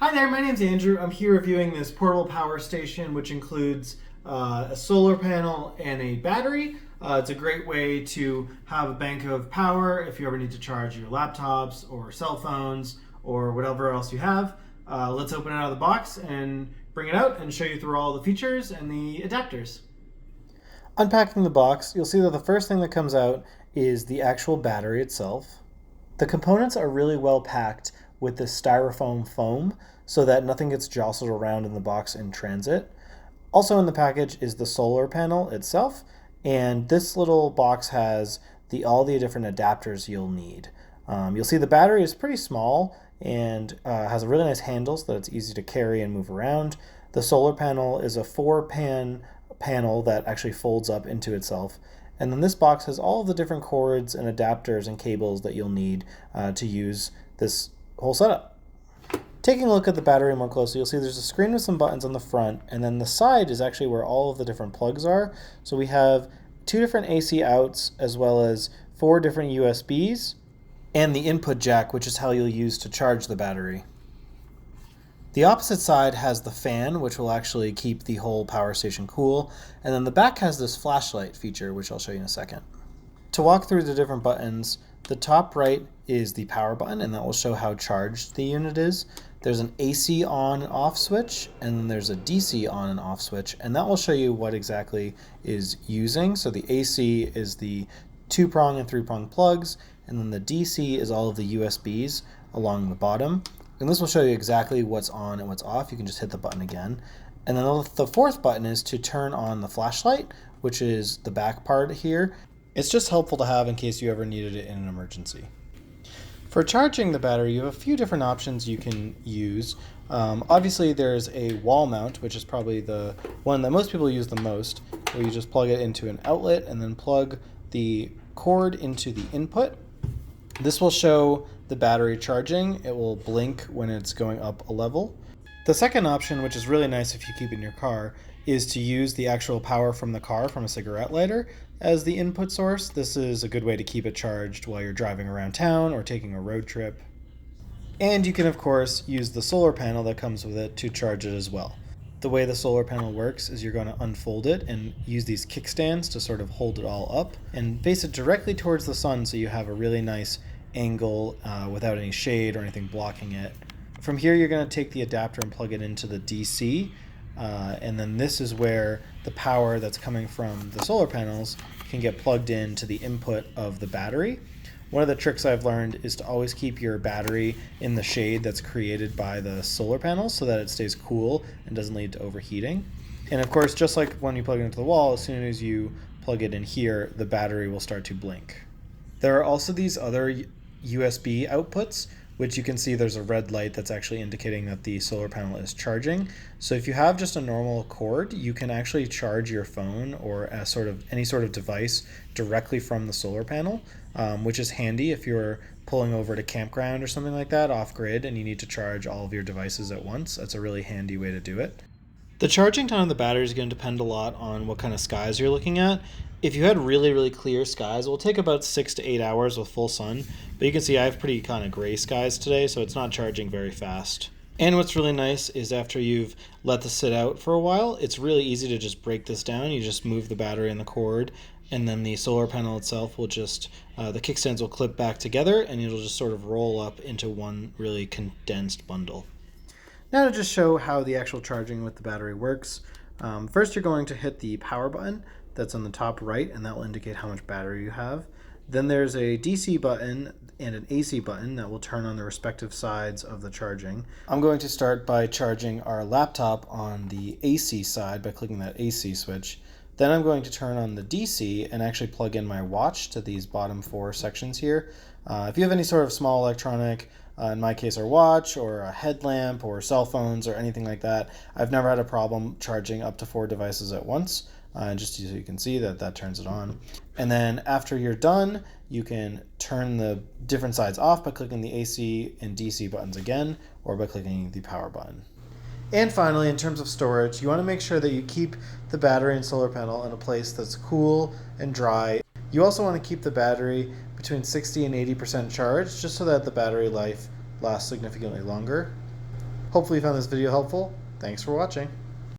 Hi there, my name's Andrew. I'm here reviewing this portable power station, which includes a solar panel and a battery. It's a great way to have a bank of power if you ever need to charge your laptops or cell phones or whatever else you have. Let's open it out of the box and bring it out and show you through all the features and the adapters. Unpacking the box, you'll see that the first thing that comes out is the actual battery itself. The components are really well packed with this styrofoam foam so that nothing gets jostled around in the box in transit. Also in the package is the solar panel itself, and this little box has all the different adapters you'll need. You'll see the battery is pretty small and has a really nice handle so that it's easy to carry and move around. The solar panel is a 4-pan panel that actually folds up into itself. And then this box has all of the different cords and adapters and cables that you'll need to use this whole setup. Taking a look at the battery more closely, you'll see there's a screen with some buttons on the front, and then the side is actually where all of the different plugs are. So we have 2 different AC outs as well as 4 different USBs, and the input jack, which is how you'll use to charge the battery. The opposite side has the fan, which will actually keep the whole power station cool, and then the back has this flashlight feature, which I'll show you in a second. To walk through the different buttons, the top right is the power button, and that will show how charged the unit is. There's an AC on and off switch, and then there's a DC on and off switch, and that will show you what exactly is using. So the AC is the 2-prong and 3-prong plugs, and then the DC is all of the USBs along the bottom. And this will show you exactly what's on and what's off. You can just hit the button again. And then the fourth button is to turn on the flashlight, which is the back part here. It's just helpful to have in case you ever needed it in an emergency. For charging the battery, you have a few different options you can use. Obviously, there's a wall mount, which is probably the one that most people use the most, where you just plug it into an outlet and then plug the cord into the input. This will show the battery charging. It will blink when it's going up a level. The second option, which is really nice if you keep it in your car, is to use the actual power from the car from a cigarette lighter as the input source. This is a good way to keep it charged while you're driving around town or taking a road trip. And you can, of course, use the solar panel that comes with it to charge it as well. The way the solar panel works is you're going to unfold it and use these kickstands to sort of hold it all up and face it directly towards the sun so you have a really nice angle without any shade or anything blocking it. From here, you're going to take the adapter and plug it into the DC, and then this is where the power that's coming from the solar panels can get plugged into the input of the battery. One of the tricks I've learned is to always keep your battery in the shade that's created by the solar panels so that it stays cool and doesn't lead to overheating. And of course, just like when you plug it into the wall, as soon as you plug it in here, the battery will start to blink. There are also these other USB outputs, which you can see there's a red light that's actually indicating that the solar panel is charging. So if you have just a normal cord, you can actually charge your phone or any sort of device directly from the solar panel, which is handy if you're pulling over to campground or something like that off grid and you need to charge all of your devices at once. That's a really handy way to do it. The charging time of the battery is going to depend a lot on what kind of skies you're looking at. If you had really, really clear skies, it will take about 6 to 8 hours with full sun. But you can see I have pretty kind of gray skies today, so it's not charging very fast. And what's really nice is after you've let this sit out for a while, it's really easy to just break this down. You just move the battery and the cord, and then the solar panel itself will just, the kickstands will clip back together, and it'll just sort of roll up into one really condensed bundle. Now to just show how the actual charging with the battery works, first you're going to hit the power button that's on the top right, and that will indicate how much battery you have. Then there's a DC button and an AC button that will turn on the respective sides of the charging. I'm going to start by charging our laptop on the AC side by clicking that AC switch. Then I'm going to turn on the DC and actually plug in my watch to these bottom 4 sections here. If you have any sort of small electronic, in my case, our watch or a headlamp or cell phones or anything like that, I've never had a problem charging up to 4 devices at once. Just so you can see that turns it on. And then after you're done, you can turn the different sides off by clicking the AC and DC buttons again, or by clicking the power button. And finally, in terms of storage, you want to make sure that you keep the battery and solar panel in a place that's cool and dry. You also want to keep the battery between 60 and 80% charged, just so that the battery life lasts significantly longer. Hopefully you found this video helpful. Thanks for watching.